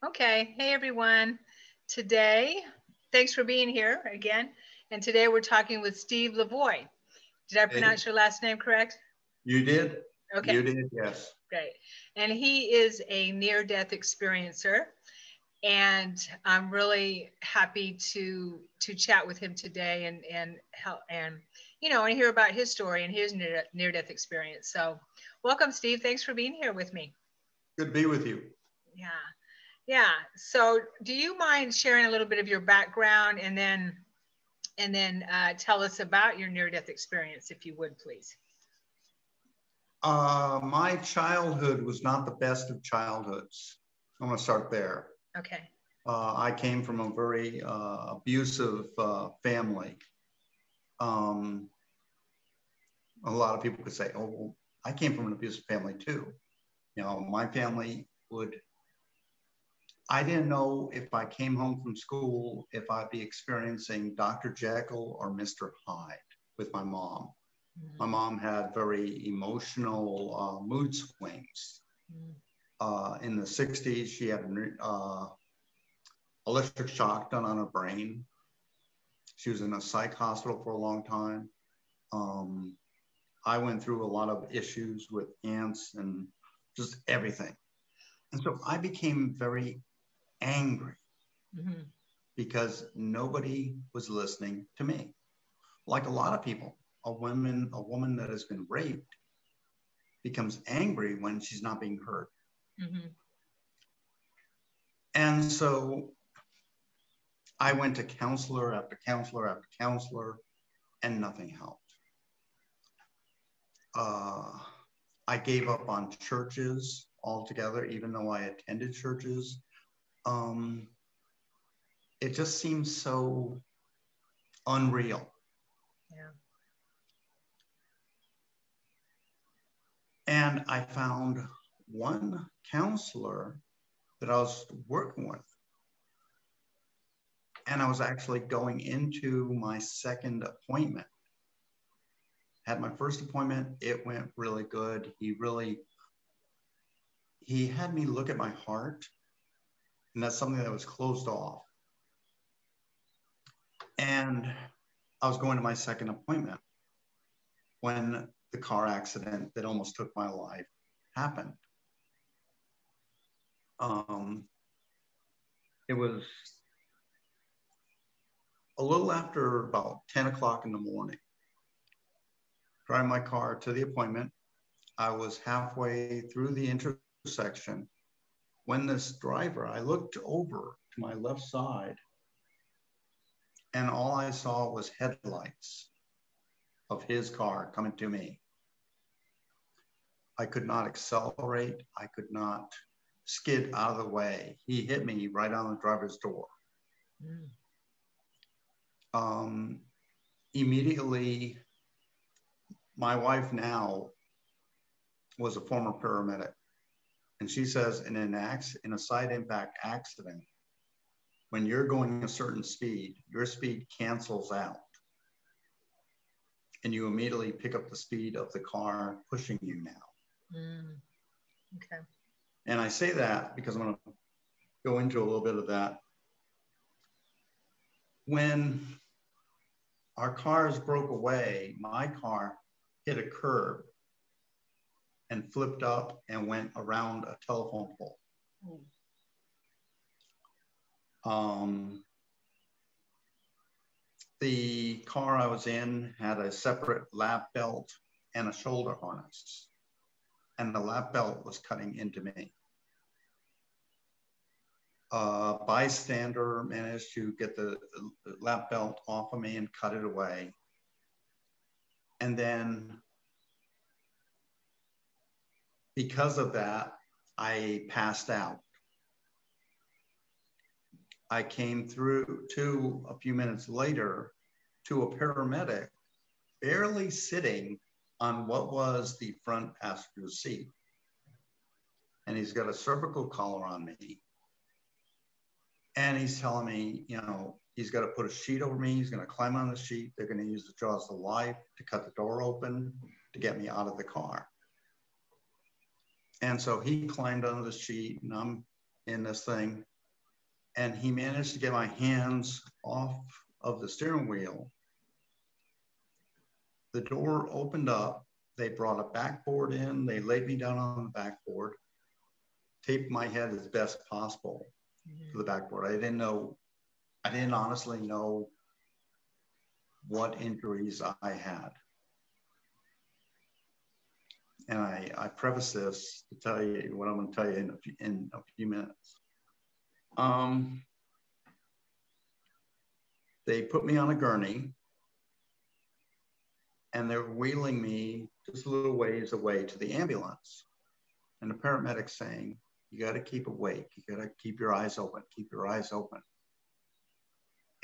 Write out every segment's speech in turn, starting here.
Okay. Hey, everyone. Today, thanks for being here again. And today we're talking with Steve Lavoie. Did I Hey, pronounce your last name correct? you did? Okay, You did, yes. great. And he is a near-death experiencer, and I'm really happy to chat with him today and help and hear about his story and his near-death experience. So, welcome, Steve. Thanks for being here with me. Good to be with you. Yeah. Yeah. So, do you mind sharing a little bit of your background and then tell us about your near-death experience, if you would, please? My childhood was not the best of childhoods. I'm going to start there. Okay. I came from a very abusive family. Um, a lot of people could say, oh, well, I came from an abusive family too. My family I didn't know if I came home from school, if I'd be experiencing Dr. Jekyll or Mr. Hyde with my mom. My Mm-hmm. mom had very emotional mood swings. In the 60s, she had electric shock done on her brain. She was in a psych hospital for a long time. I went through a lot of issues with aunts and just everything. And so I became very angry Mm-hmm. because nobody was listening to me. Like a lot of people, a woman that has been raped becomes angry when she's not being heard. Mm-hmm. And so I went to counselor after counselor after counselor, and nothing helped. I gave up on churches altogether, even though I attended churches. Um, it just seems so unreal. Yeah. And I found one counselor that I was working with. And I was actually going into my second appointment. Had my first appointment, it went really good. He had me look at my heart, and that's something that was closed off. And I was going to my second appointment when the car accident that almost took my life happened. It was a little after about 10 o'clock in the morning. Driving my car to the appointment, I was halfway through the intersection when this driver, I looked over to my left side, and all I saw was headlights of his car coming to me. I could not accelerate. I could not skid out of the way. He hit me right on the driver's door. Immediately, my wife now was a former paramedic. And she says in a side impact accident, when you're going a certain speed, your speed cancels out. And you immediately pick up the speed of the car pushing you now. Okay. And I say that because I'm going to go into a little bit of that. When our cars broke away, my car hit a curb and flipped up and went around a telephone pole. The car I was in had a separate lap belt and a shoulder harness, and the lap belt was cutting into me. A bystander managed to get the lap belt off of me and cut it away. And then because of that, I passed out. I came through to a few minutes later to a paramedic barely sitting on what was the front passenger seat. And he's got a cervical collar on me. And he's telling me, he's got to put a sheet over me. He's going to climb on the sheet. They're going to use the jaws of life to cut the door open to get me out of the car. And so he climbed under the sheet, and I'm in this thing, and he managed to get my hands off of the steering wheel. The door opened up. They brought a backboard in. They laid me down on the backboard, taped my head as best possible to the backboard. I didn't honestly know what injuries I had. And I preface this to tell you what I'm going to tell you in a few minutes. They put me on a gurney, and they're wheeling me just a little ways away to the ambulance. And the paramedic's saying, you got to keep awake. You got to keep your eyes open, keep your eyes open.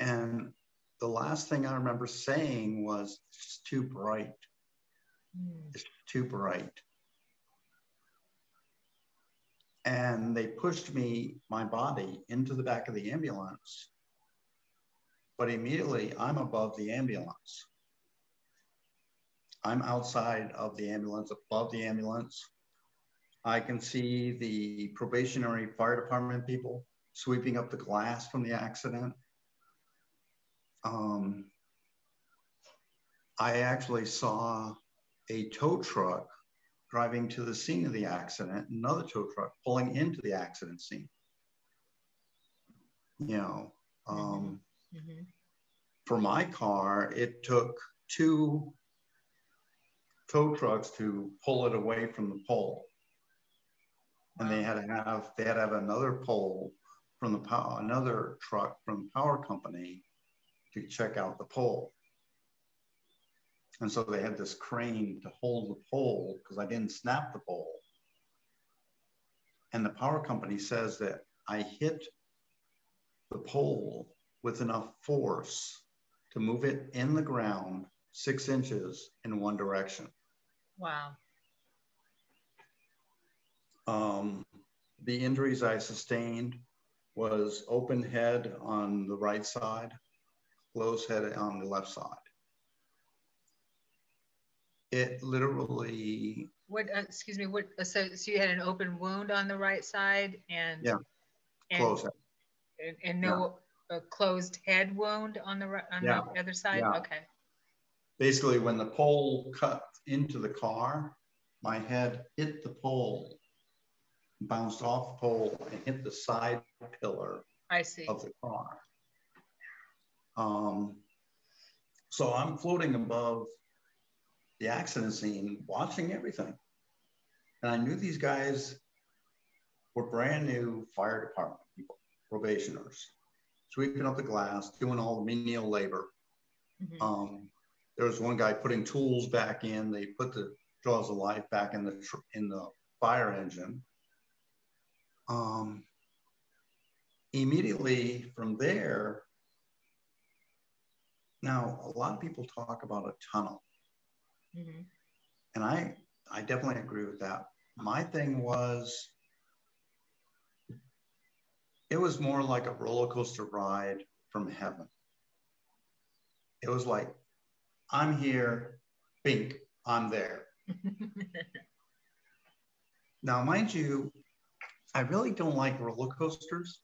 And the last thing I remember saying was, it's too bright. It's too bright. And they pushed my body into the back of the ambulance. But immediately I'm above the ambulance. I'm outside of the ambulance, above the ambulance. I can see the probationary fire department people sweeping up the glass from the accident. I actually saw a tow truck driving to the scene of the accident, another tow truck pulling into the accident scene. You know, for my car, it took 2 tow trucks to pull it away from the pole. And they had to have another pole from another truck from the power company to check out the pole. And so they had this crane to hold the pole because I didn't snap the pole. And the power company says that I hit the pole with enough force to move it in the ground 6 inches in one direction. Wow. The injuries I sustained was open head on the right side, closed head on the left side. It literally. Excuse me, so you had an open wound on the right side and. Yeah, closed head. And no closed head wound on the other side? Yeah. Okay. Basically, when the pole cut into the car, my head hit the pole, bounced off the pole, and hit the side pillar of the car. So I'm floating above the accident scene, watching everything. And I knew these guys were brand new fire department people, probationers, sweeping up the glass, doing all the menial labor. There was one guy putting tools back in. They put the jaws of life back in the fire engine. Immediately from there, now a lot of people talk about a tunnel. And I definitely agree with that. My thing was, it was more like a roller coaster ride from heaven. It was like, I'm here, bink, I'm there. Now, mind you, I really don't like roller coasters,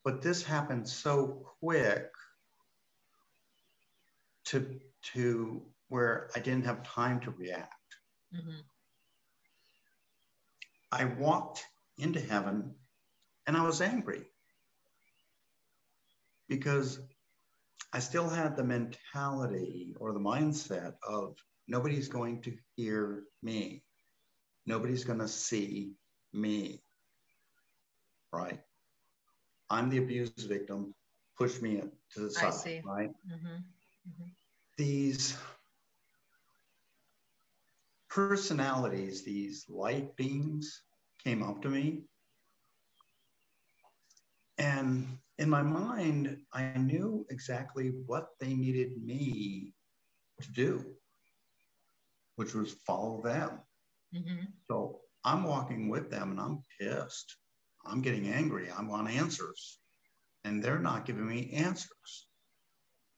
but this happened so quick to where I didn't have time to react. I walked into heaven and I was angry because I still had the mentality or the mindset of nobody's going to hear me. Nobody's going to see me, right? I'm the abused victim. Push me to the side, right? These personalities, these light beings came up to me. And in my mind, I knew exactly what they needed me to do, which was follow them. So I'm walking with them and I'm pissed. I'm getting angry. I want answers. And they're not giving me answers.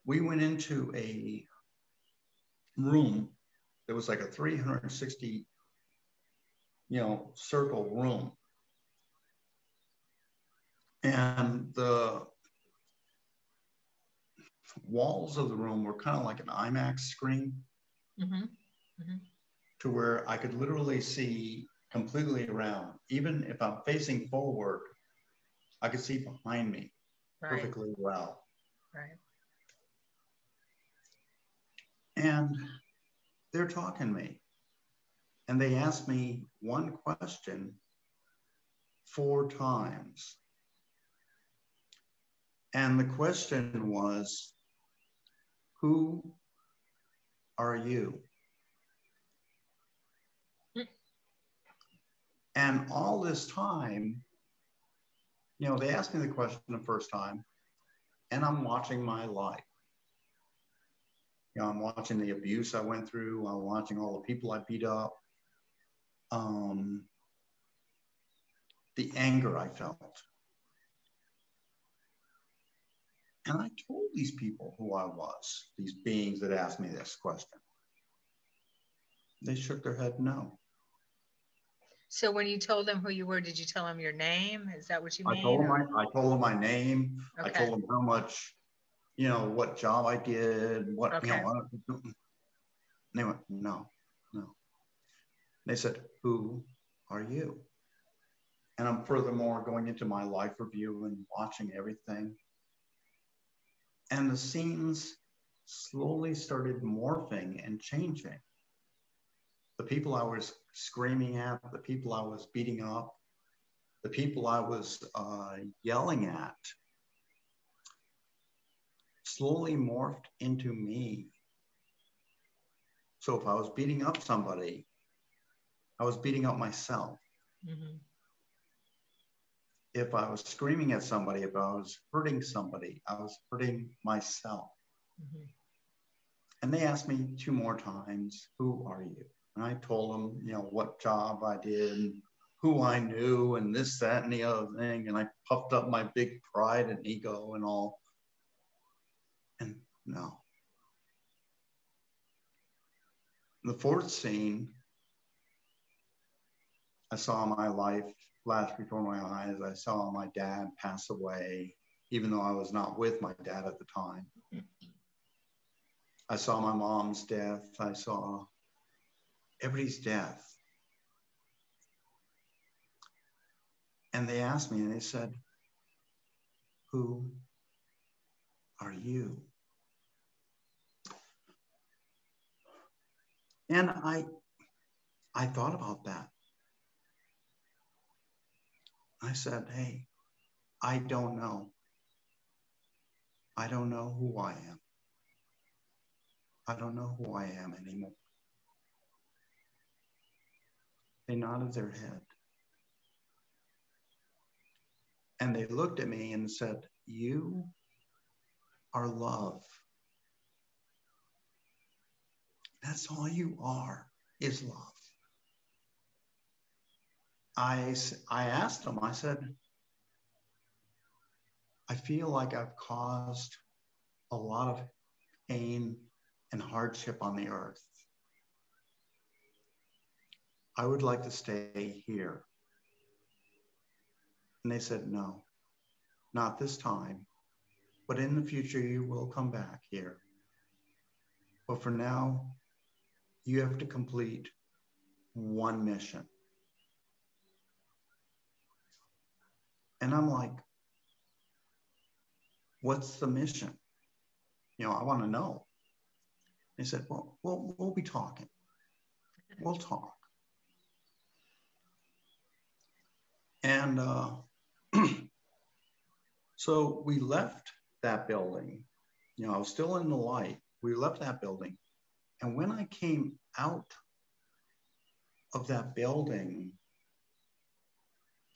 We went into a room that was like a 360, circle room. And the walls of the room were kind of like an IMAX screen, to where I could literally see completely around. Even if I'm facing forward, I could see behind me perfectly well. Right. And they're talking to me. And they asked me one question 4 times. And the question was, who are you? And all this time, you know, they asked me the question the first time, and I'm watching my life. You know, I'm watching the abuse I went through. I'm watching all the people I beat up. The anger I felt. And I told these people who I was, these beings that asked me this question. They shook their head no. So when you told them who you were, did you tell them your name? Is that what you mean? I told them my name. Okay. I told them how much, you know, what job I did, what, okay. You know, and they went, no. They said, who are you? And I'm furthermore going into my life review and watching everything. And the scenes slowly started morphing and changing. The people I was screaming at, the people I was beating up, the people I was yelling at, slowly morphed into me. So if I was beating up somebody, I was beating up myself. If I was screaming at somebody, if I was hurting somebody, I was hurting myself. And they asked me 2 more times, who are you? And I told them, you know, what job I did, and who I knew, and this, that, and the other thing. And I puffed up my big pride and ego and all. And no. The 4th scene, I saw my life flash before my eyes. I saw my dad pass away, even though I was not with my dad at the time. I saw my mom's death. I saw everybody's death. And they asked me, and they said, who are you? And I thought about that. I said, hey, I don't know. I don't know who I am. I don't know who I am anymore. They nodded their head. And they looked at me and said, you are love. That's all you are, is love. I asked them, I said, I feel like I've caused a lot of pain and hardship on the earth. I would like to stay here. And they said, no, not this time, but in the future you will come back here. But for now, you have to complete one mission. And I'm like, what's the mission? You know, I want to know. They said, well, we'll be talking. We'll talk. And so we left that building. You know, I was still in the light. We left that building. And when I came out of that building,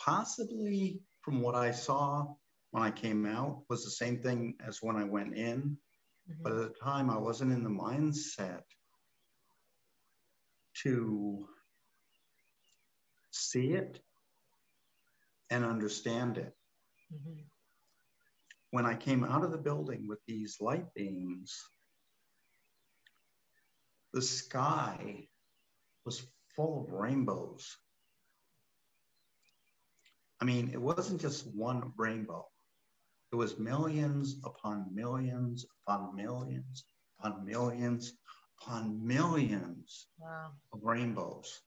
possibly from what I saw when I came out was the same thing as when I went in. But at the time, I wasn't in the mindset to see it and understand it. When I came out of the building with these light beams, the sky was full of rainbows. I mean, it wasn't just one rainbow. It was millions upon millions upon millions upon millions upon millions Wow. of rainbows.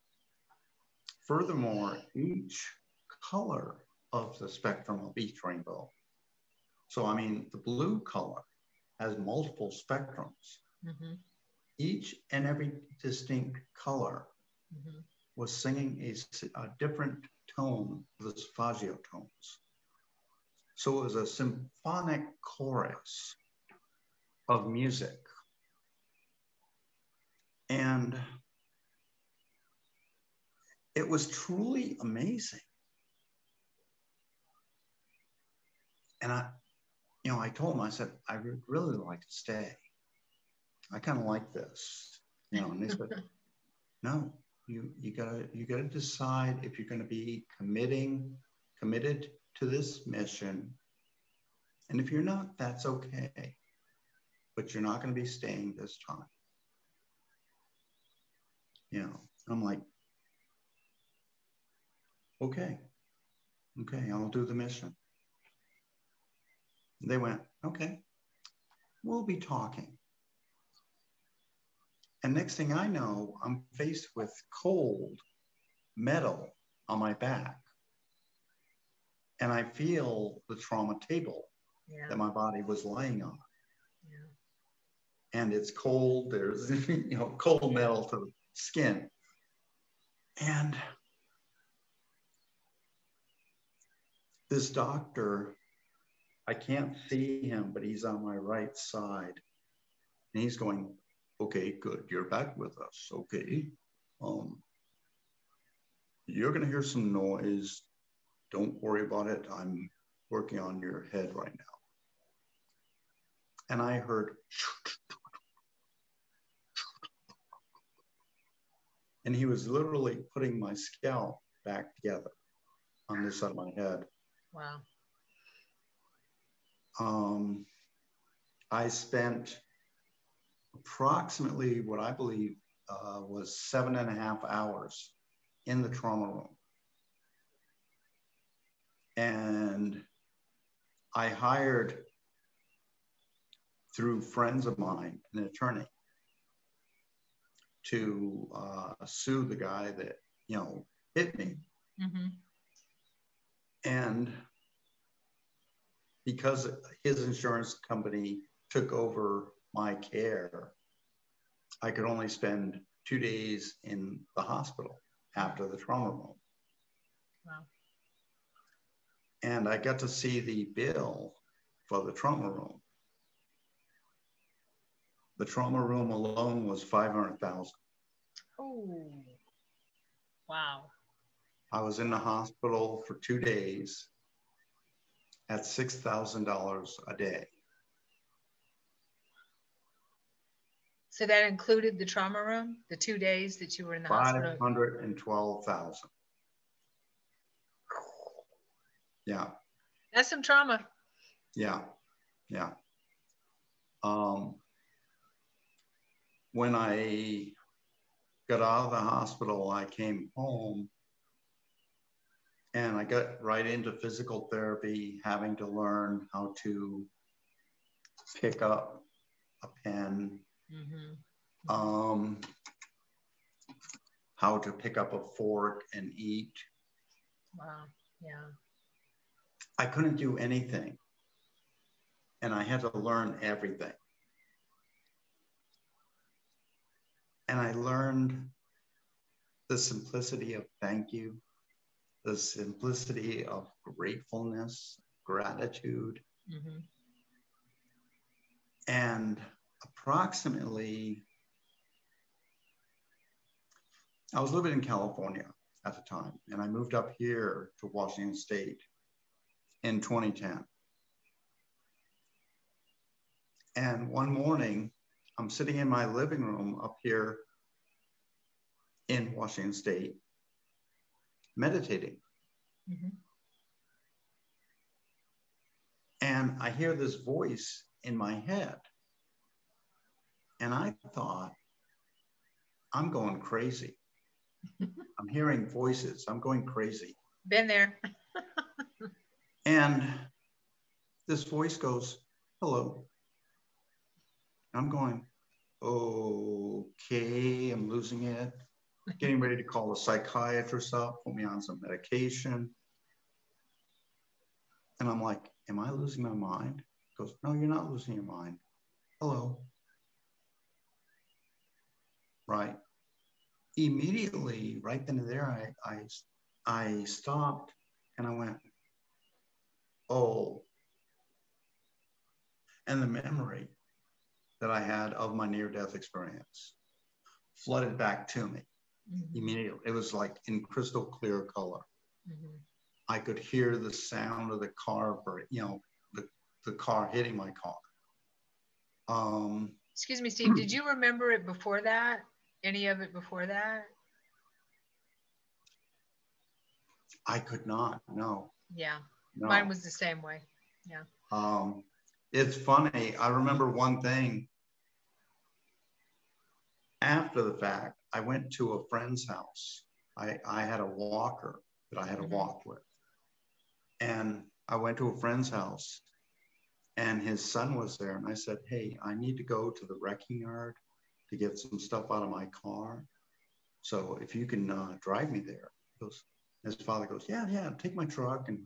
Furthermore, each color of the spectrum of each rainbow. So, I mean, the blue color has multiple spectrums. Mm-hmm. Each and every distinct color Mm-hmm. was singing a different tone, the solfeggio tones. So it was a symphonic chorus of music. And it was truly amazing. And I told him, I said, I would really like to stay. I kind of like this, and they said, no, you gotta decide if you're going to be committed to this mission. And if you're not, that's okay. But you're not going to be staying this time. I'm like, okay, I'll do the mission. They went, okay, we'll be talking. And next thing I know, I'm faced with cold metal on my back. And I feel the trauma table that my body was laying on. Yeah. And it's cold. There's, cold metal to the skin. And this doctor, I can't see him, but he's on my right side. And he's going, okay, good. You're back with us. Okay. You're going to hear some noise. Don't worry about it. I'm working on your head right now. And I heard, and he was literally putting my scalp back together on this side of my head. Wow. I spent approximately what I believe was 7.5 hours in the trauma room. And I hired, through friends of mine, an attorney to sue the guy that, hit me. Mm-hmm. And because his insurance company took over my care, I could only spend 2 days in the hospital after the trauma room. Wow. And I got to see the bill for the trauma room. The trauma room alone was $500,000. Oh, wow. I was in the hospital for 2 days at $6,000 a day. So that included the trauma room, the 2 days that you were in the hospital? $512,000. Yeah. That's some trauma. Yeah. Yeah. When I got out of the hospital, I came home and I got right into physical therapy, having to learn how to pick up a pen, mm-hmm. How to pick up a fork and eat. Wow, yeah. I couldn't do anything. And I had to learn everything. And I learned the simplicity of thank you, the simplicity of gratefulness, gratitude. Mm-hmm. And approximately, I was living in California at the time, and I moved up here to Washington State in 2010. And one morning, I'm sitting in my living room up here in Washington State, meditating. Mm-hmm. And I hear this voice in my head. And I thought, I'm going crazy. I'm hearing voices. I'm going crazy. Been there. And this voice goes, hello. I'm going, okay, I'm losing it. Getting ready to call a psychiatrist up, put me on some medication. And I'm like, am I losing my mind? He goes, no, you're not losing your mind. Hello. Right. Immediately, right then and there, I stopped and I went, oh. And the memory that I had of my near-death experience flooded back to me immediately. It was like in crystal clear color. I could hear the sound of the car, the car hitting my car. Excuse me, Steve, did you remember it before that? Any of it before that? I could not, no. Yeah, no. Mine was the same way, yeah. It's funny, I remember one thing. After the fact, I went to a friend's house. I had a walker that I had to walk with. And I went to a friend's house and his son was there. And I said, hey, I need to go to the wrecking yard to get some stuff out of my car. So if you can drive me there. His father goes, yeah, take my truck and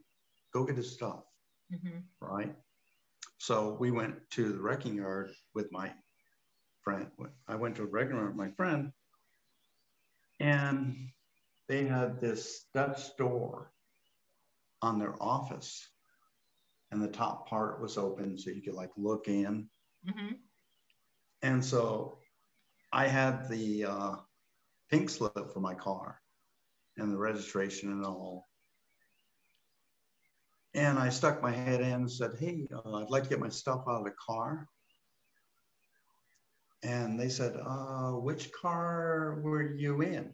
go get his stuff. Right? So we went to the wrecking yard with my friend. I went to a wrecking yard with my friend, and they had this Dutch door on their office, and the top part was open so you could like look in. And so I had the pink slip for my car and the registration and all. And I stuck my head in and said, hey, I'd like to get my stuff out of the car. And they said, which car were you in?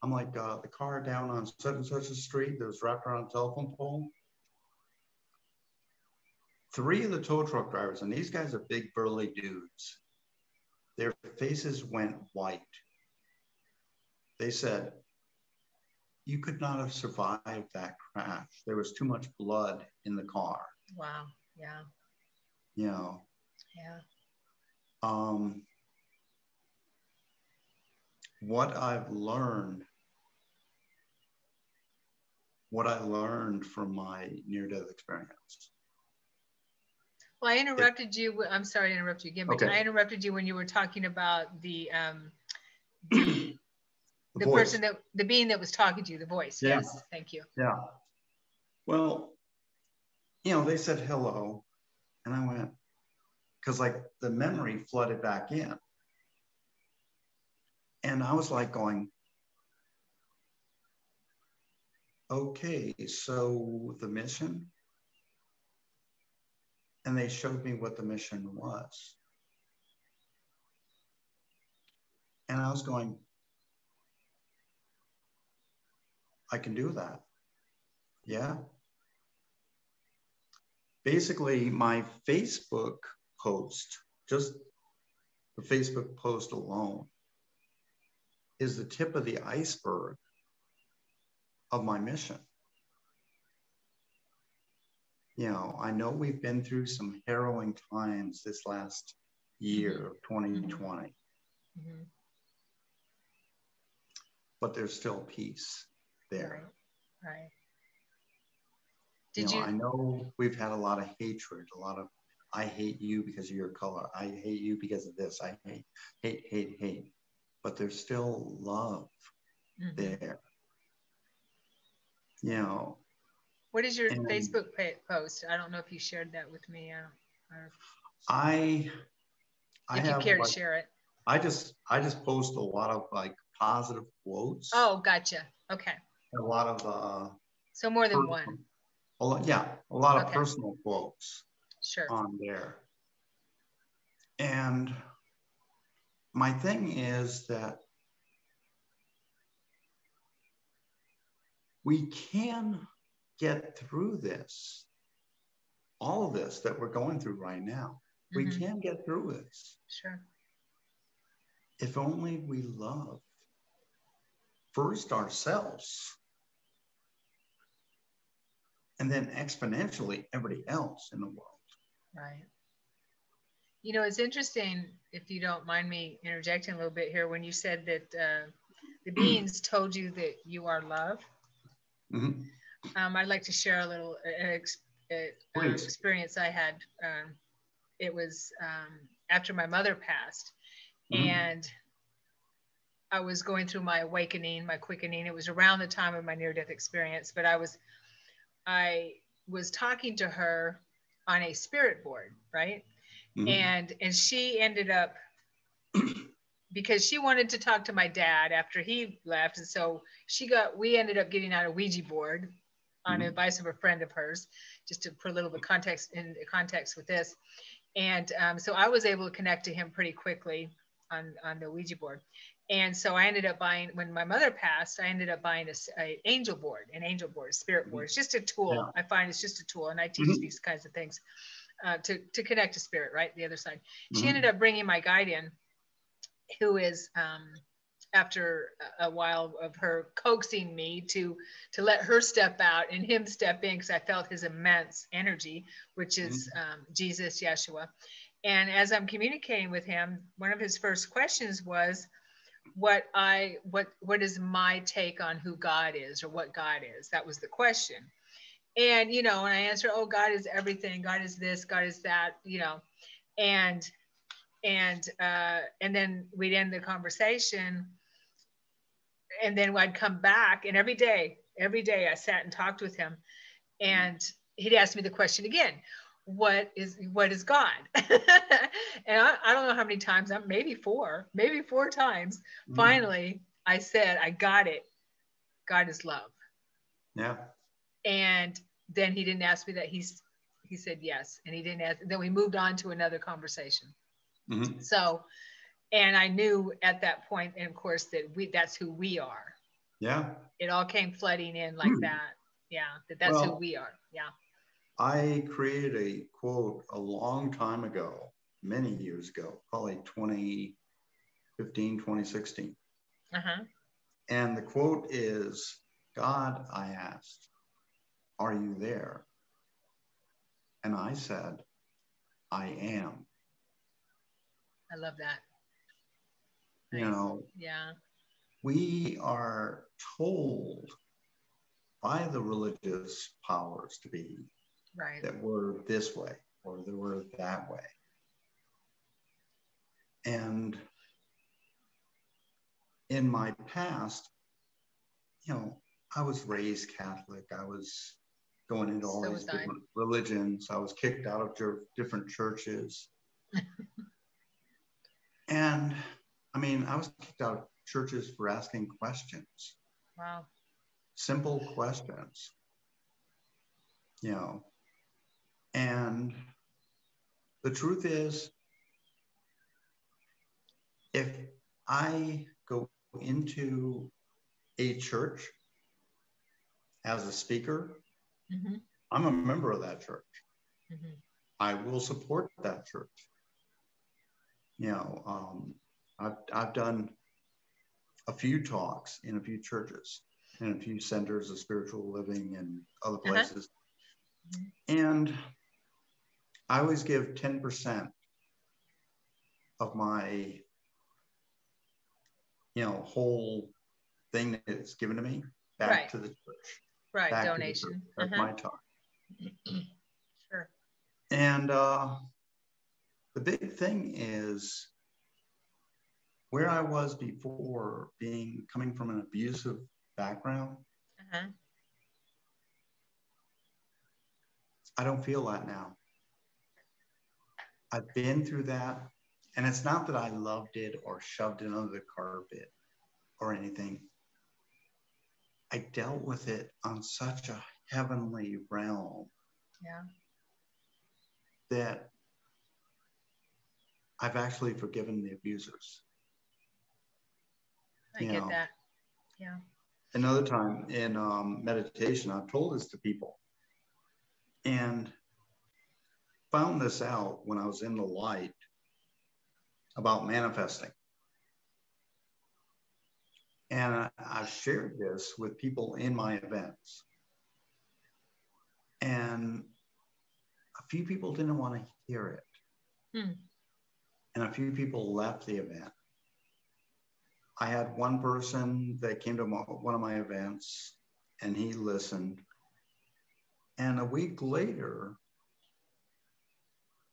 I'm like, the car down on such and such a street that was wrapped around a telephone pole. 3 of the tow truck drivers, and these guys are big burly dudes, their faces went white. They said, you could not have survived that crash. There was too much blood in the car. Wow, yeah. You know. Yeah. What I learned from my near-death experience. Well, I interrupted you. I'm sorry to interrupt you again, but I interrupted you when you were talking about the person the being that was talking to you, the voice. Yeah. Yes, thank you. Yeah. Well, they said hello, and I went, because like the memory flooded back in. And I was like going, okay, so the mission? And they showed me what the mission was. And I was going, I can do that. Yeah. Basically, my Facebook post, just the Facebook post alone, is the tip of the iceberg of my mission. I know we've been through some harrowing times this last year of 2020. But there's still peace there. Right. I know we've had a lot of hatred, a lot of, I hate you because of your color. I hate you because of this. I hate. But there's still love there. What is your Facebook post? I don't know if you shared that with me. If you care to share it. I just post a lot of like positive quotes. Oh, gotcha. Okay. A lot of so more than one. A lot of personal quotes. Sure. On there. And my thing is that we can get through this, all of this that we're going through right now. We can get through this. Sure. If only we love first ourselves and then exponentially everybody else in the world. Right. You know, it's interesting, if you don't mind me interjecting a little bit here, when you said that the beings told you that you are love. Mm-hmm. I'd like to share a little experience I had. It was after my mother passed, Mm-hmm. and I was going through my awakening, my quickening. It was around the time of my near-death experience, but I was talking to her on a spirit board, right? Mm-hmm. And she ended up, because she wanted to talk to my dad after he left, and so we ended up getting on a Ouija board on Mm-hmm. advice of a friend of hers, just to put a little bit context with this. And so I was able to connect to him pretty quickly on the Ouija board. And so I ended up buying, when my mother passed, I ended up buying an angel board, a spirit board. It's just a tool. Yeah. I find it's just a tool, and I teach Mm-hmm. these kinds of things to connect to spirit, right? The other side. She Mm-hmm. ended up bringing my guide in, who is after a while of her coaxing me to let her step out and him step in, because I felt his immense energy, which is Jesus, Yeshua. And as I'm communicating with him, one of his first questions was, what is my take on who God is, or what God is? That was the question. And and I answered, oh, God is everything, God is this, God is that, and then we'd end the conversation, and then I'd come back, and every day I sat and talked with him, and he'd ask me the question again, what is God? And I don't know how many times, maybe four times. Mm-hmm. Finally, I said, I got it. God is love. Yeah. And then he didn't ask me that. He said yes, and he didn't ask. Then we moved on to another conversation. Mm-hmm. So, and I knew at that point, and of course, that's who we are. Yeah. It all came flooding in like that. Yeah, that's who we are. Yeah. I created a quote a long time ago, many years ago, probably 2015, 2016. Uh-huh. And the quote is, God, I asked, are you there? And I said, I am. I love that. Nice. Yeah. We are told by the religious powers to be right. that we're this way or that we're that way. And in my past, I was raised Catholic. I was going into all these different religions. I was kicked out of different churches. And I was kicked out of churches for asking questions. Wow. Simple questions. And the truth is, if I go into a church as a speaker, mm-hmm. I'm a member of that church. Mm-hmm. I will support that church. I've done a few talks in a few churches and a few centers of spiritual living and other places. Uh-huh. And I always give 10% of my, whole thing that is given to me back to the church. Right, donation. That's my talk. Sure. And the big thing is where I was before, coming from an abusive background. Uh-huh. I don't feel that now. I've been through that. And it's not that I loved it or shoved it under the carpet or anything. I dealt with it on such a heavenly realm. Yeah. That I've actually forgiven the abusers. I get that. Yeah. Another time in meditation, I've told this to people and found this out when I was in the light about manifesting. And I've shared this with people in my events. And a few people didn't want to hear it. And a few people left the event. I had one person that came to one of my events and he listened. And a week later,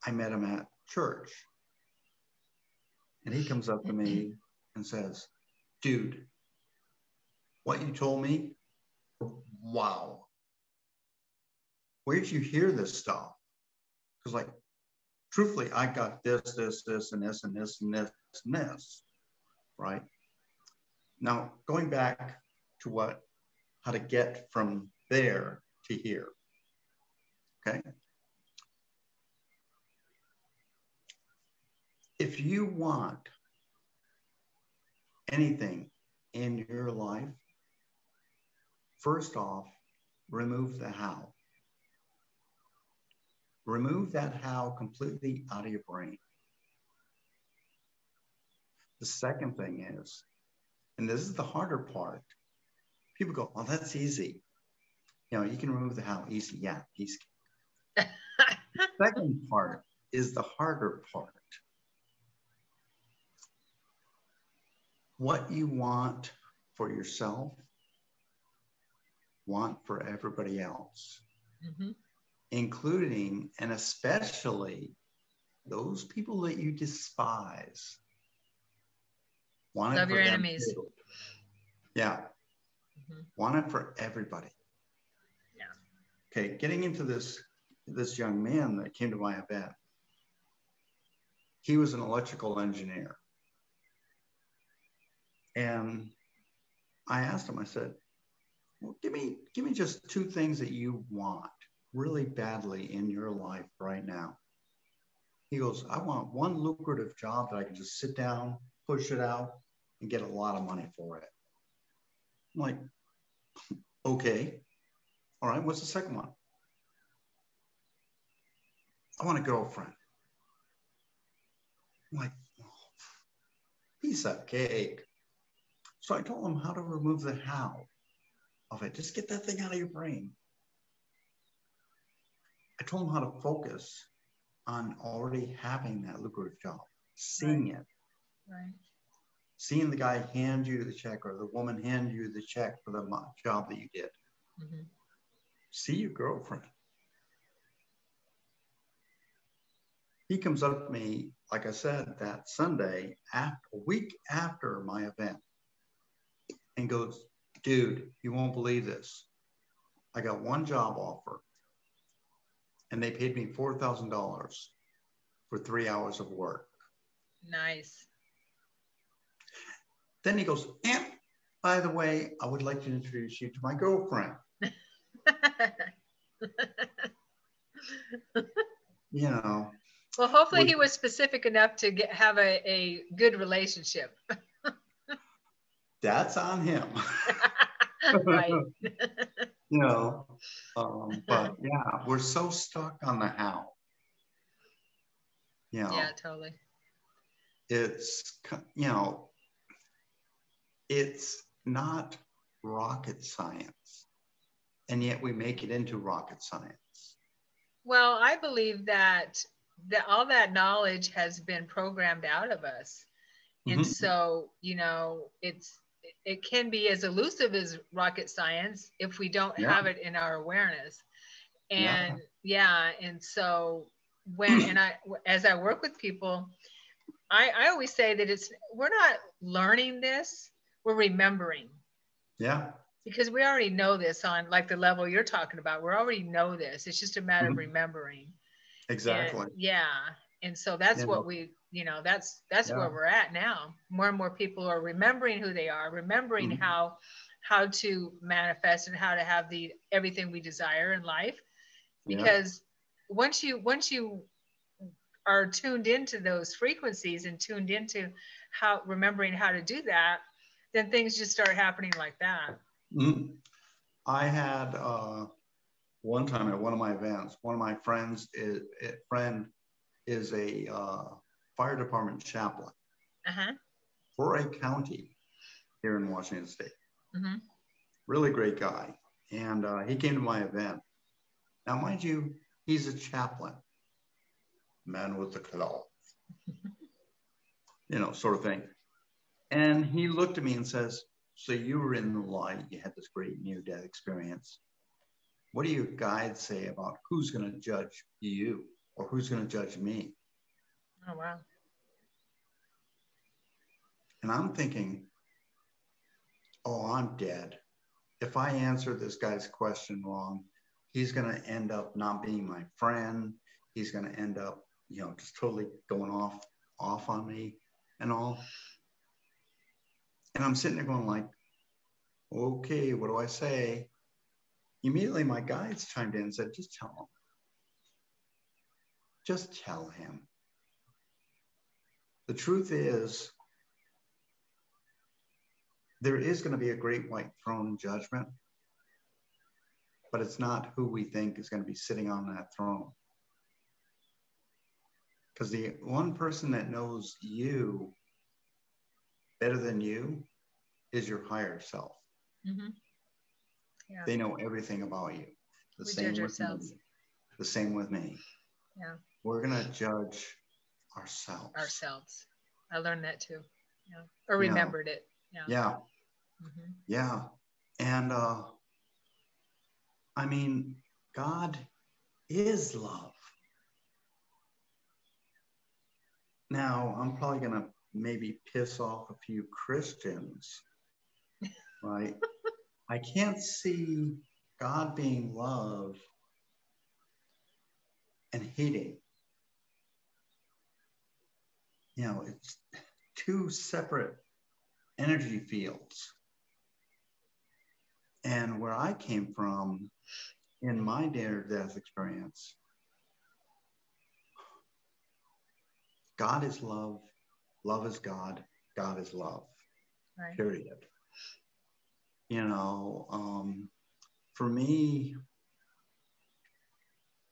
I met him at church. And he comes up to me and says, dude, what you told me, wow. Where did you hear this stuff? Because like, truthfully, I got this, and this, and this, and this, and this, right? Now, going back to how to get from there to here, okay? If you want anything in your life, first off, remove the how. Remove that how completely out of your brain. The second thing is, and this is the harder part, people go, oh, that's easy. You know, you can remove the how easy. Yeah, easy. Second part is the harder part. What you want for yourself, want for everybody else, including and especially those people that you despise. Want Love it for your them enemies. too. Yeah. Want it for everybody. Yeah. Okay, getting into this young man that came to my event. He was an electrical engineer. And I asked him, I said, well, give me just two things that you want really badly in your life right now. He goes, I want one lucrative job that I can just sit down, push it out, and get a lot of money for it. I'm like, okay. All right, what's the second one? I want a girlfriend. I'm like, oh, piece of cake. So I told him how to remove the how of it. Just get that thing out of your brain. I told him how to focus on already having that lucrative job, seeing it. Right. Seeing the guy hand you the check or the woman hand you the check for the job that you did. See your girlfriend. He comes up to me, like I said, that Sunday, a week after my event, and goes, dude, you won't believe this. I got one job offer, and they paid me $4,000 for 3 hours of work. Nice. Then he goes, and by the way, I would like to introduce you to my girlfriend. You know. Well, hopefully he was specific enough to have a good relationship. That's on him. Right. You know, but yeah, we're so stuck on the how. You know, yeah, totally. It's, you know, it's not rocket science, and yet we make it into rocket science. Well, I believe that all that knowledge has been programmed out of us. And so, you know, it can be as elusive as rocket science if we don't have it in our awareness. And and so as I work with people, I always say that we're not learning this, we're remembering. Yeah. Because we already know this on like the level you're talking about. We already know this. It's just a matter of remembering. Exactly. And, and so that's what we, you know, that's where we're at now. More and more people are remembering who they are, remembering how to manifest and how to have everything we desire in life. Because once you are tuned into those frequencies and tuned into remembering how to do that, then things just start happening like that. I had one time at one of my events, one of my friends is a fire department chaplain for a county here in Washington State. Really great guy. And he came to my event Now, mind you, he's a chaplain, man with the cloth, you know, sort of thing. And he looked at me and says, so you were in the light, you had this great near-death experience. What do your guides say about who's going to judge you or who's going to judge me? Oh, wow. And I'm thinking, oh, I'm dead. If I answer this guy's question wrong, he's going to end up not being my friend. He's going to end up, you know, just totally going off on me and all. And I'm sitting there going like, okay, what do I say? Immediately my guides chimed in and said, just tell him. Just tell him. The truth is, there is going to be a great white throne judgment, but it's not who we think is going to be sitting on that throne. Because the one person that knows you better than you is your higher self. Mm-hmm. Yeah. They know everything about you. We judge ourselves. Me. The same with me. Yeah. We're going to judge ourselves. Ourselves. I learned that too. Yeah. Or remembered it. Yeah. Yeah. Mm-hmm. Yeah. And I mean, God is love. Now, I'm probably going to maybe piss off a few Christians, right? I can't see God being love and hating. You know, it's two separate energy fields. And where I came from in my near-death experience, God is love, love is God, God is love, right. Period. You know, for me,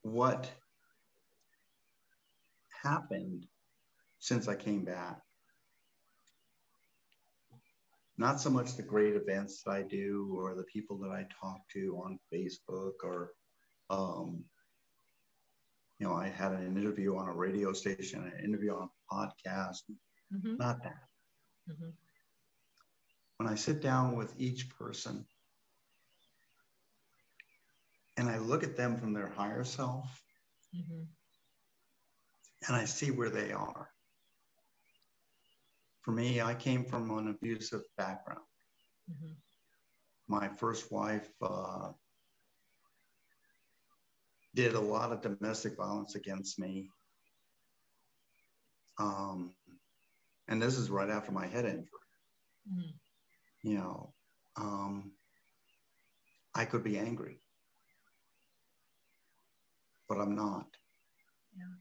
what happened since I came back, not so much the great events that I do or the people that I talk to on Facebook or, you know, I had an interview on a radio station, an interview on a podcast, mm-hmm. Not that. Mm-hmm. When I sit down with each person and I look at them from their higher self, mm-hmm. and I see where they are. For me, I came from an abusive background. Mm-hmm. My first wife did a lot of domestic violence against me. And this is right after my head injury. Mm-hmm. You know, I could be angry, but I'm not. Yeah.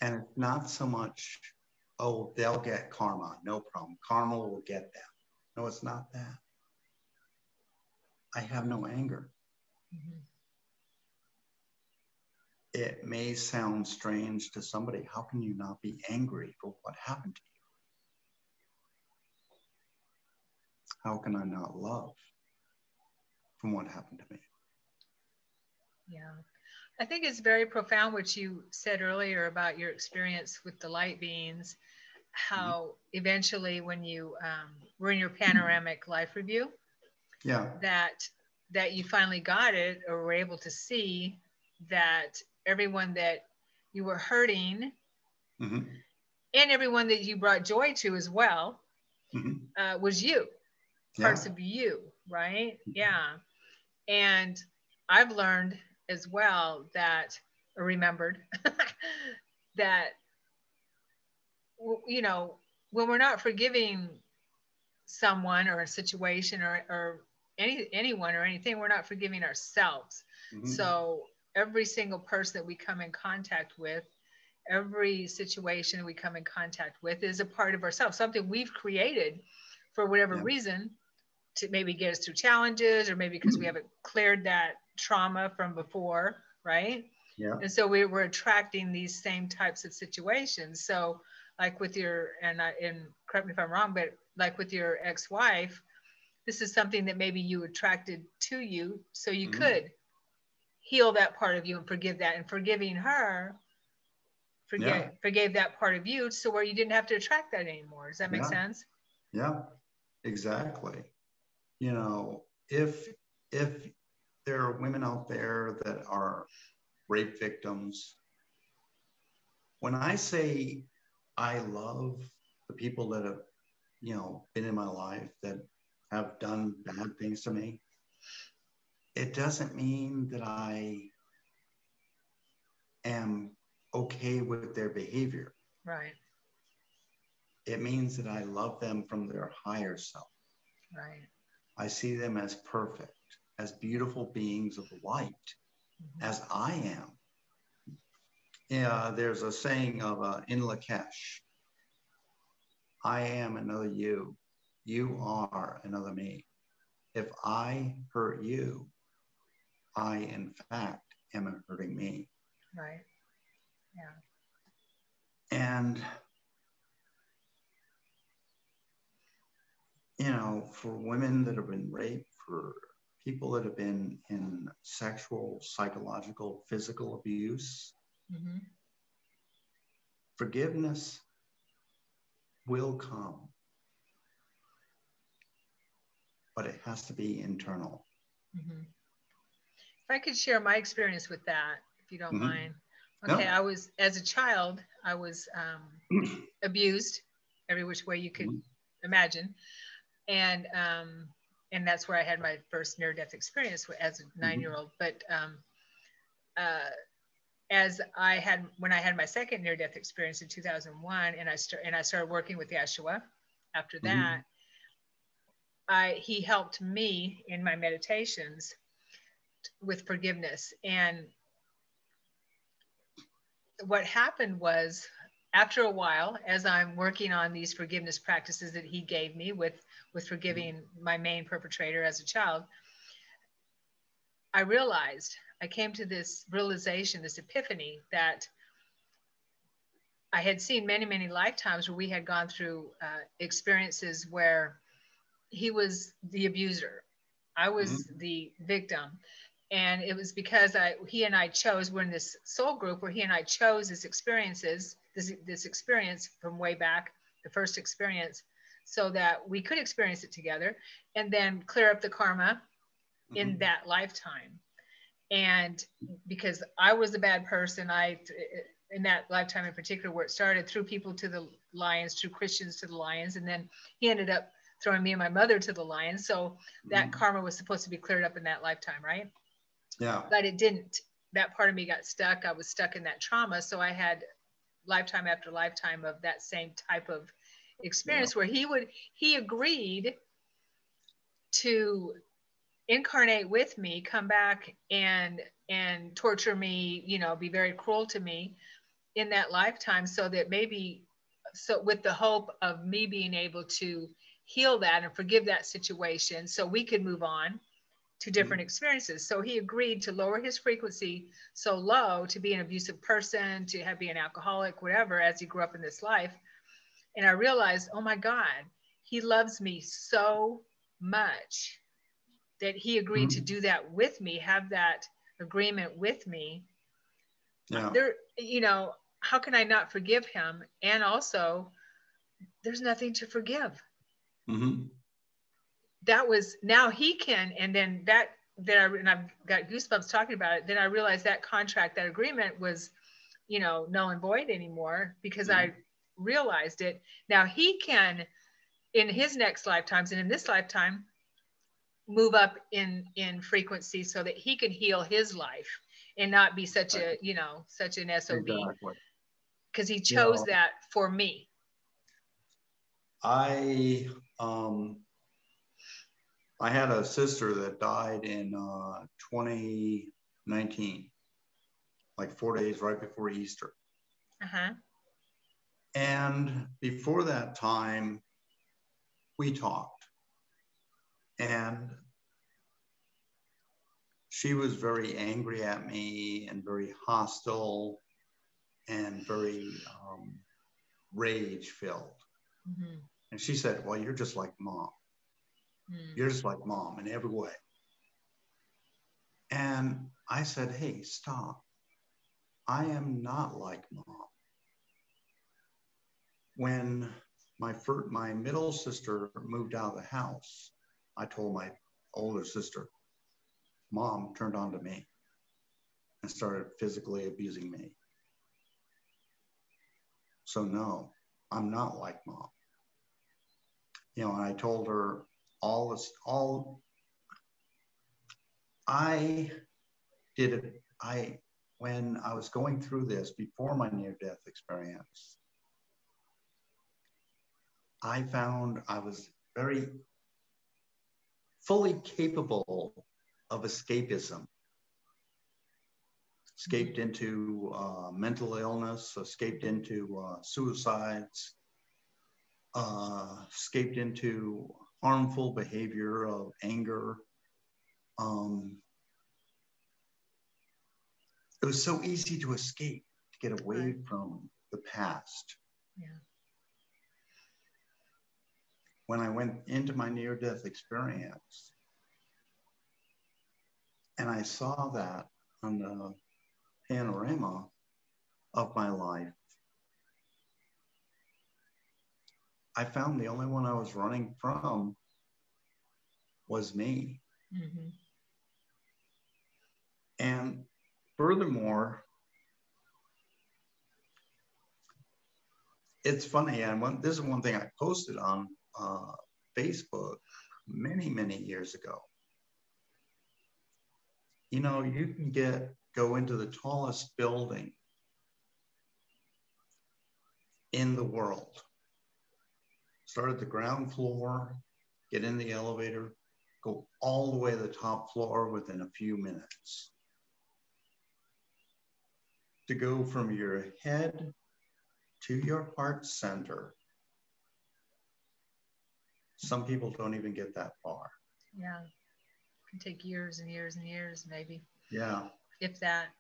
And it's not so much, oh, they'll get karma, no problem. Karma will get them. No, it's not that. I have no anger. Mm-hmm. It may sound strange to somebody. How can you not be angry for what happened to you? How can I not love from what happened to me? Yeah. I think it's very profound what you said earlier about your experience with the light beings, how mm-hmm. eventually when you were in your panoramic life review, yeah, that you finally got it or were able to see that everyone that you were hurting mm-hmm. and everyone that you brought joy to as well mm-hmm. Was you, parts of you, right? Mm-hmm. Yeah. And I've learned as well that, or remembered that, you know, when we're not forgiving someone or a situation or anyone or anything, we're not forgiving ourselves. Mm-hmm. So every single person that we come in contact with, every situation we come in contact with is a part of ourselves, something we've created for whatever reason to maybe get us through challenges or maybe because we haven't cleared that trauma from before, right? Yeah. And so we're attracting these same types of situations. So like with your, and correct me if I'm wrong, but like with your ex-wife, this is something that maybe you attracted to you so you mm-hmm. could heal that part of you and forgive that. And forgiving her forgave that part of you, so where you didn't have to attract that anymore. Does that make sense? Yeah, exactly. You know, if there are women out there that are rape victims, when I say I love the people that have, you know, been in my life that have done bad things to me, it doesn't mean that I am okay with their behavior. Right. It means that I love them from their higher self. Right. I see them as perfect, as beautiful beings of light, as I am. Yeah, there's a saying of in Lakesh, I am another you. You are another me. If I hurt you, I in fact am hurting me. Right. Yeah. And, you know, for women that have been raped, for people that have been in sexual, psychological, physical abuse, forgiveness will come, but it has to be internal. If I could share my experience with that, if you don't mind. Okay, No. I was, as a child, I was abused every which way you could imagine. And that's where I had my first near-death experience as a 9-year-old. But when I had my second near-death experience in 2001, and I started working with Yeshua. After that, he helped me in my meditations with forgiveness. And what happened was, after a while, as I'm working on these forgiveness practices that he gave me with forgiving my main perpetrator as a child, I came to this realization, this epiphany, that I had seen many, many lifetimes where we had gone through experiences where he was the abuser. I was the victim. And it was because he and I chose, we're in this soul group where he and I chose this experience from way back, the first experience, so that we could experience it together and then clear up the karma in that lifetime. And because I was a bad person, in that lifetime in particular, where it started, threw people to the lions, threw Christians to the lions, and then he ended up throwing me and my mother to the lions. So that karma was supposed to be cleared up in that lifetime, right? Yeah. But it didn't. That part of me got stuck. I was stuck in that trauma. So I had lifetime after lifetime of that same type of experience where he agreed to incarnate with me, come back and torture me, be very cruel to me in that lifetime, so that with the hope of me being able to heal that and forgive that situation so we could move on to different experiences. So he agreed to lower his frequency so low to be an abusive person, to be an alcoholic, whatever, as he grew up in this life. And I realized, oh my God, he loves me so much that he agreed to do that with me, have that agreement with me. Yeah. How can I not forgive him? And also, there's nothing to forgive. That was, now he can, and then and I've got goosebumps talking about it. Then I realized that contract, that agreement was, null and void anymore, because I realized it. Now he can, in his next lifetimes and in this lifetime, move up in frequency so that he can heal his life and not be such an SOB. Exactly. Because he chose that for me. I had a sister that died in 2019, like 4 days right before Easter. And before that time, we talked. And she was very angry at me and very hostile and very rage-filled. And she said, well, you're just like mom. You're just like mom in every way. And I said, hey, stop. I am not like Mom. When my middle sister moved out of the house, I told my older sister, Mom turned on to me and started physically abusing me. So no, I'm not like Mom. You know, and I told her I did it. When I was going through this before my near-death experience, I found I was very fully capable of escapism. Escaped into mental illness, escaped into suicides, escaped into harmful behavior of anger. It was so easy to escape, to get away from the past. Yeah. When I went into my near-death experience, and I saw that on the panorama of my life, I found the only one I was running from was me. Mm-hmm. And furthermore, it's funny, and this is one thing I posted on Facebook many, many years ago. You know, you can go into the tallest building in the world, start at the ground floor, get in the elevator, go all the way to the top floor within a few minutes. To go from your head to your heart center, some people don't even get that far. Yeah. It can take years and years and years, maybe. Yeah. If that.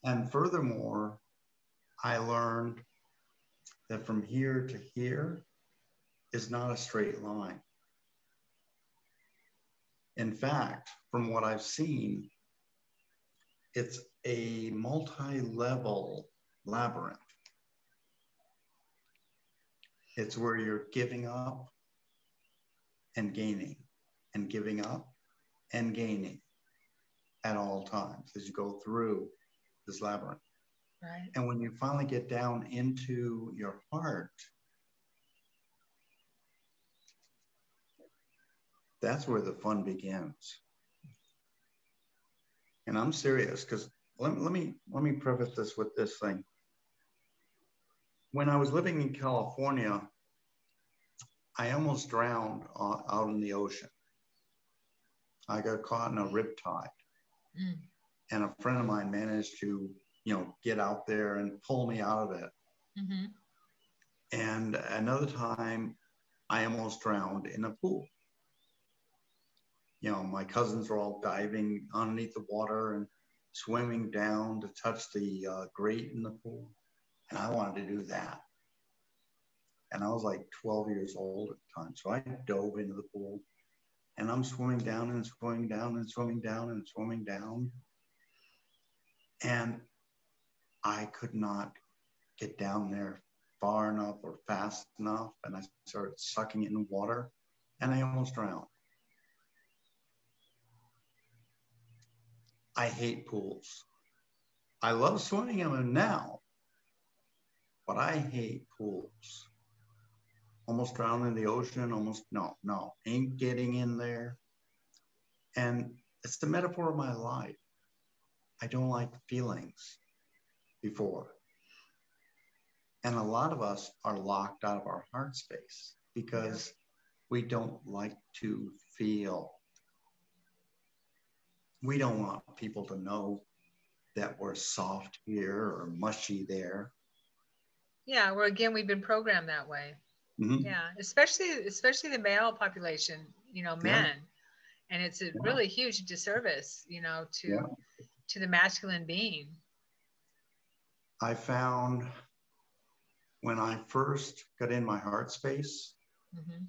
And furthermore, I learned that from here to here is not a straight line. In fact, from what I've seen, it's a multi-level labyrinth. It's where you're giving up and gaining, and giving up and gaining at all times as you go through this labyrinth. Right. And when you finally get down into your heart, that's where the fun begins. And I'm serious, because let me preface this with this thing. When I was living in California, I almost drowned out in the ocean. I got caught in a riptide. Mm. And a friend of mine managed to, get out there and pull me out of it. Mm-hmm. And another time, I almost drowned in a pool. My cousins were all diving underneath the water and swimming down to touch the grate in the pool. And I wanted to do that. And I was like 12 years old at the time. So I dove into the pool, and I'm swimming down and swimming down and swimming down and swimming down. And I could not get down there far enough or fast enough. And I started sucking in water, and I almost drowned. I hate pools. I love swimming in them now, but I hate pools. Almost drowned in the ocean, no, ain't getting in there. And it's the metaphor of my life. I don't like feelings before. And a lot of us are locked out of our heart space because we don't like to feel. We don't want people to know that we're soft here or mushy there. Yeah, well, again, we've been programmed that way. Mm-hmm. Yeah, especially the male population, men. Yeah. And it's a really huge disservice, to the masculine being. I found when I first got in my heart space, mm-hmm.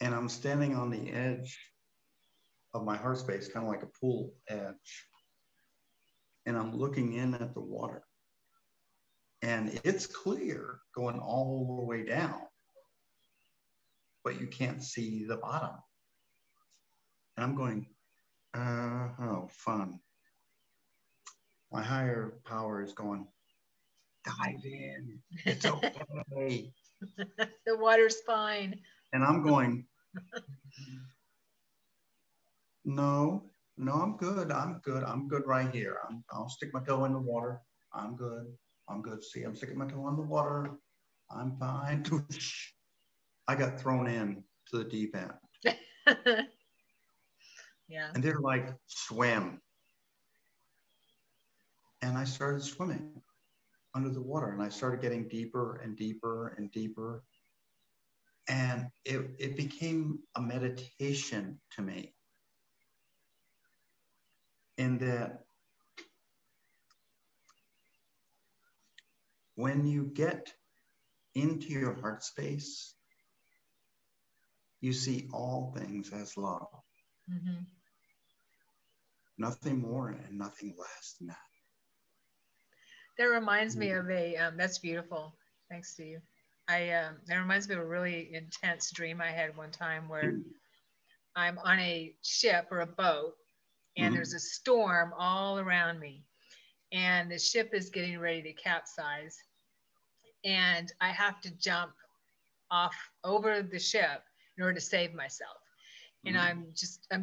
and I'm standing on the edge of my heart space, kind of like a pool edge. And I'm looking in at the water. And it's clear going all the way down, but you can't see the bottom. And I'm going, oh, fun. My higher power is going, dive in. It's okay. The water's fine. And I'm going, no, I'm good. I'm good right here. I'll stick my toe in the water. I'm good. See, I'm sticking my toe in the water. I'm fine. I got thrown in to the deep end. Yeah. And they're like, swim. And I started swimming under the water, and I started getting deeper and deeper and deeper. And it became a meditation to me, in that when you get into your heart space, you see all things as love. Mm-hmm. Nothing more and nothing less than that. That reminds me of that's beautiful. Thanks, Steve. That reminds me of a really intense dream I had one time where I'm on a ship or a boat, and there's a storm all around me, and the ship is getting ready to capsize, and I have to jump off over the ship in order to save myself. And I'm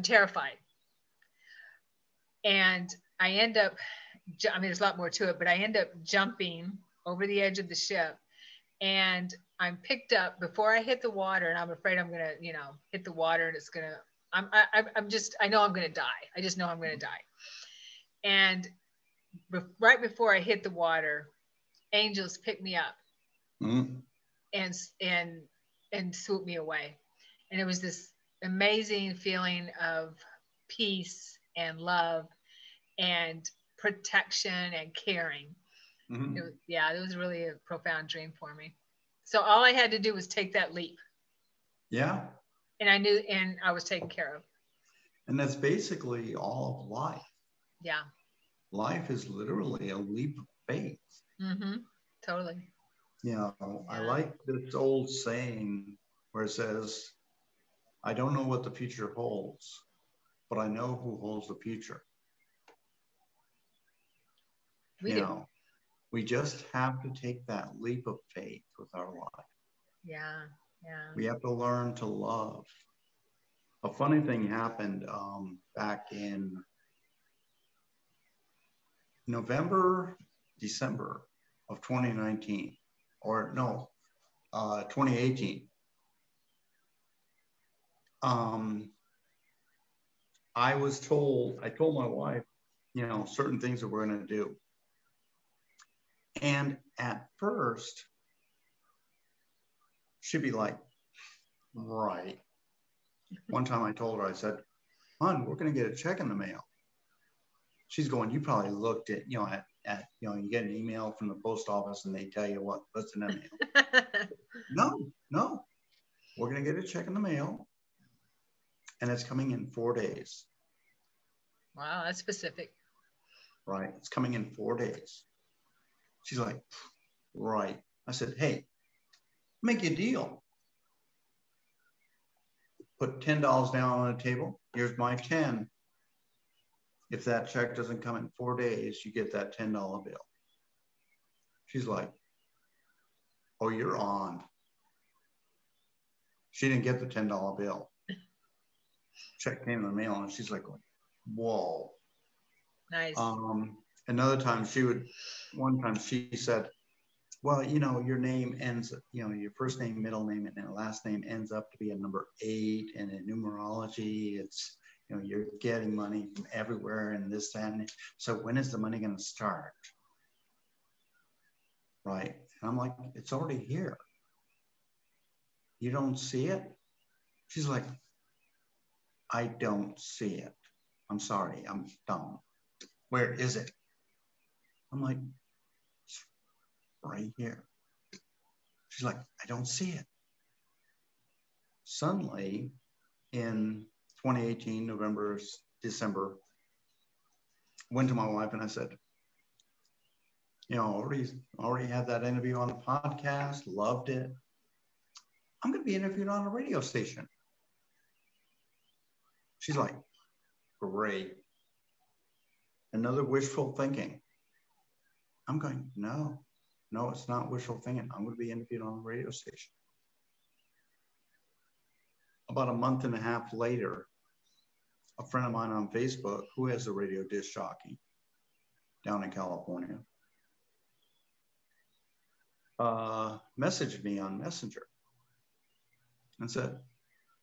terrified. And I end up, there's a lot more to it, but I end up jumping over the edge of the ship, and I'm picked up before I hit the water, and I'm afraid I'm going to, hit the water, and it's going to, I know I'm going to die. I just know I'm going to die. And right before I hit the water, angels pick me up and swoop me away. And it was this amazing feeling of peace and love and protection and caring. It was really a profound dream for me. So all I had to do was take that leap. Yeah. And I knew, and I was taken care of. And that's basically all of life. Yeah. Life is literally a leap of faith. Totally. Yeah. I like this old saying where it says, I don't know what the future holds, but I know who holds the future. We just have to take that leap of faith with our life. Yeah. We have to learn to love. A funny thing happened back in December of 2019, or no, 2018. I told my wife, certain things that we're going to do. And at first, she'd be like, right. One time I told her, I said, hon, we're going to get a check in the mail. She's going, you probably looked at, you get an email from the post office and they tell you what's in the mail. No, we're going to get a check in the mail, and it's coming in 4 days. Wow, that's specific. Right. It's coming in 4 days. She's like, right. I said, hey, make you a deal. Put $10 down on the table. Here's my 10. If that check doesn't come in 4 days, you get that $10 bill. She's like, oh, you're on. She didn't get the $10 bill. Check came in the mail, and she's like, whoa. Nice. Another time one time she said, well, your name ends, your first name, middle name, and then last name ends up to be a number 8. And in numerology, it's, you're getting money from everywhere and this, that, and so when is the money going to start? Right. And I'm like, it's already here. You don't see it? She's like, I don't see it. I'm sorry. I'm dumb. Where is it? I'm like, it's right here. She's like, I don't see it. Suddenly, in 2018, November, December, went to my wife and I said, you know, already had that interview on the podcast, loved it. I'm going to be interviewed on a radio station. She's like, great. Another wishful thinking. I'm going, no, it's not wishful thinking. I'm going to be interviewed on a radio station. About a month and a half later, a friend of mine on Facebook who has a radio disc jockey down in California messaged me on Messenger and said,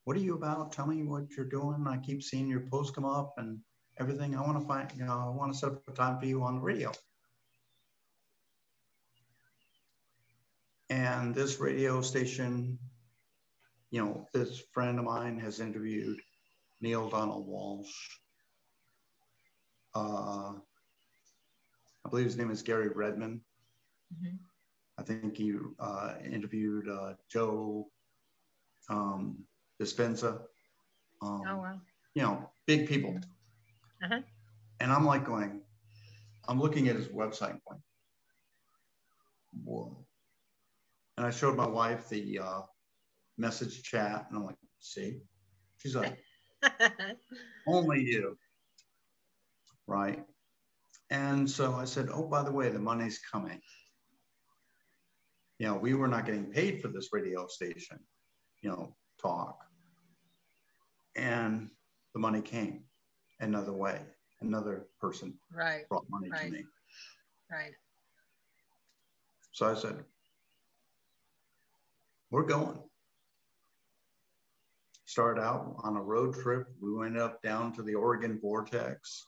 what are you about? Tell me what you're doing. I keep seeing your posts come up and everything. I want to find, you know, I want to set up a time for you on the radio. And this radio station, you know, this friend of mine has interviewed Neil Donald Walsh. I believe his name is Gary Redman. Mm-hmm. I think he interviewed Joe Dispenza. Oh, wow. You know, big people. Uh-huh. And I'm like going, I'm looking at his website going, whoa. And I showed my wife the message chat and I'm like, see? She's like, only you. Right. And so I said, oh, by the way, the money's coming. You know, we were not getting paid for this radio station, you know, talk. And the money came another way. Another person brought money to me. Right. So I said, we're going. Started out on a road trip. We went up down to the Oregon Vortex.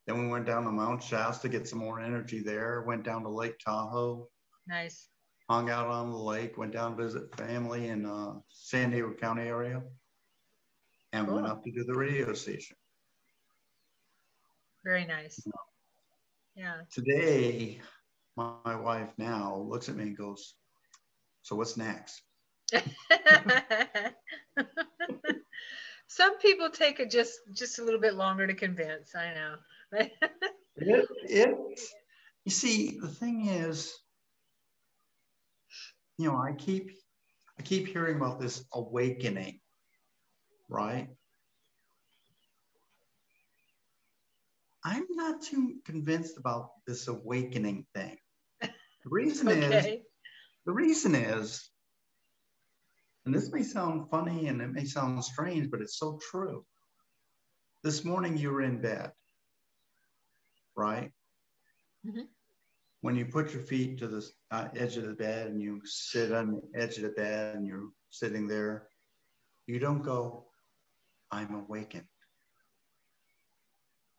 Then we went down to Mount Shasta to get some more energy there. Went down to Lake Tahoe. Nice. Hung out on the lake. Went down to visit family in San Diego County area. And went up to do the radio station. Very nice. Yeah. Today, my wife now looks at me and goes, so what's next? Some people take it just a little bit longer to convince. I know. You see, the thing is, you know, I keep hearing about this awakening, right? I'm not too convinced about this awakening thing. The reason is, and this may sound funny and it may sound strange, but it's so true. This morning you were in bed, right? Mm-hmm. When you put your feet to the edge of the bed and you sit on the edge of the bed and you're sitting there, you don't go, I'm awakened.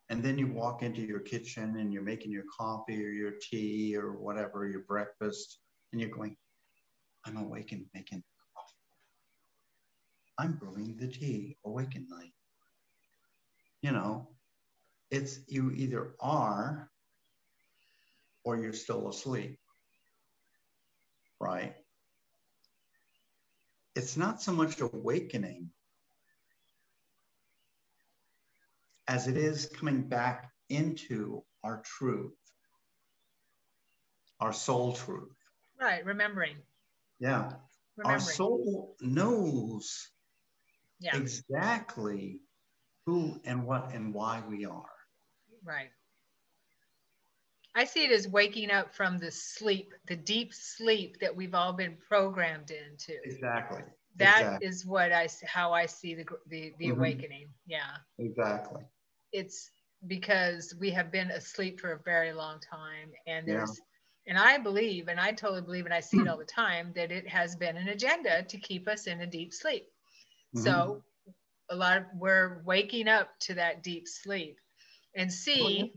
And then you walk into your kitchen and you're making your coffee or your tea or whatever, your breakfast, and you're going, I'm awakened making coffee. I'm brewing the tea, awakened night. You know, it's you either are or you're still asleep, right? It's not so much awakening as it is coming back into our truth, our soul truth. Right, remembering. Yeah. Our soul knows exactly who and what and why we are. Right. I see it as waking up from the sleep, the deep sleep that we've all been programmed into. Exactly. That is what how I see the mm-hmm. awakening. Yeah. Exactly. It's because we have been asleep for a very long time, and and I believe, and I totally believe, and I see it all the time, that it has been an agenda to keep us in a deep sleep. Mm-hmm. So we're waking up to that deep sleep and see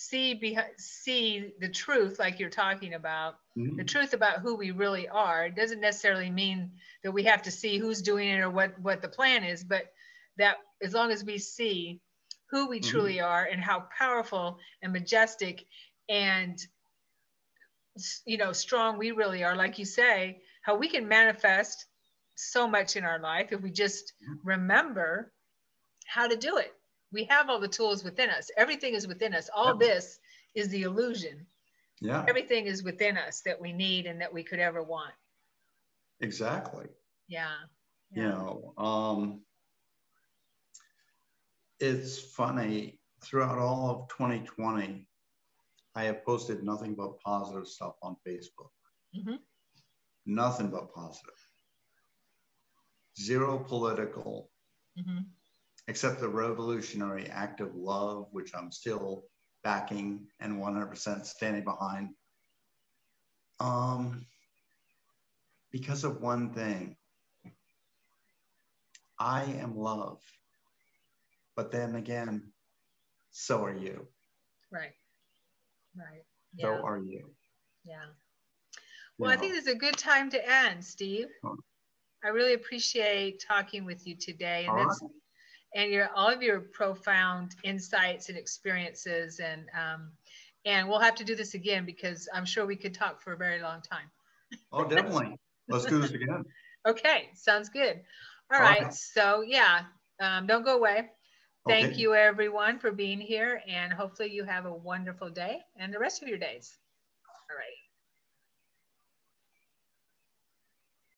the truth, like you're talking about, mm-hmm. the truth about who we really are. It doesn't necessarily mean that we have to see who's doing it or what the plan is, but that as long as we see who we mm-hmm. truly are and how powerful and majestic and, you know, strong we really are, like you say, how we can manifest so much in our life if we just remember how to do it. We have all the tools within us. Everything is within us. All this is the illusion. Yeah. Everything is within us that we need and that we could ever want. Exactly. Yeah. You know, it's funny, throughout all of 2020, I have posted nothing but positive stuff on Facebook. Mm-hmm. Nothing but positive. Zero political, mm-hmm. except the revolutionary act of love, which I'm still backing and 100% standing behind. Because of one thing, I am love. But then again, so are you. Right. Right. So Yeah. are you. Yeah. Well, I think it's a good time to end, Steve. I really appreciate talking with you today, and that's and all of your profound insights and experiences, and we'll have to do this again because I'm sure we could talk for a very long time. Oh, definitely. Let's do this again. Okay, sounds good. All right. So yeah, don't go away. Thank you everyone for being here, and hopefully you have a wonderful day and the rest of your days. All right.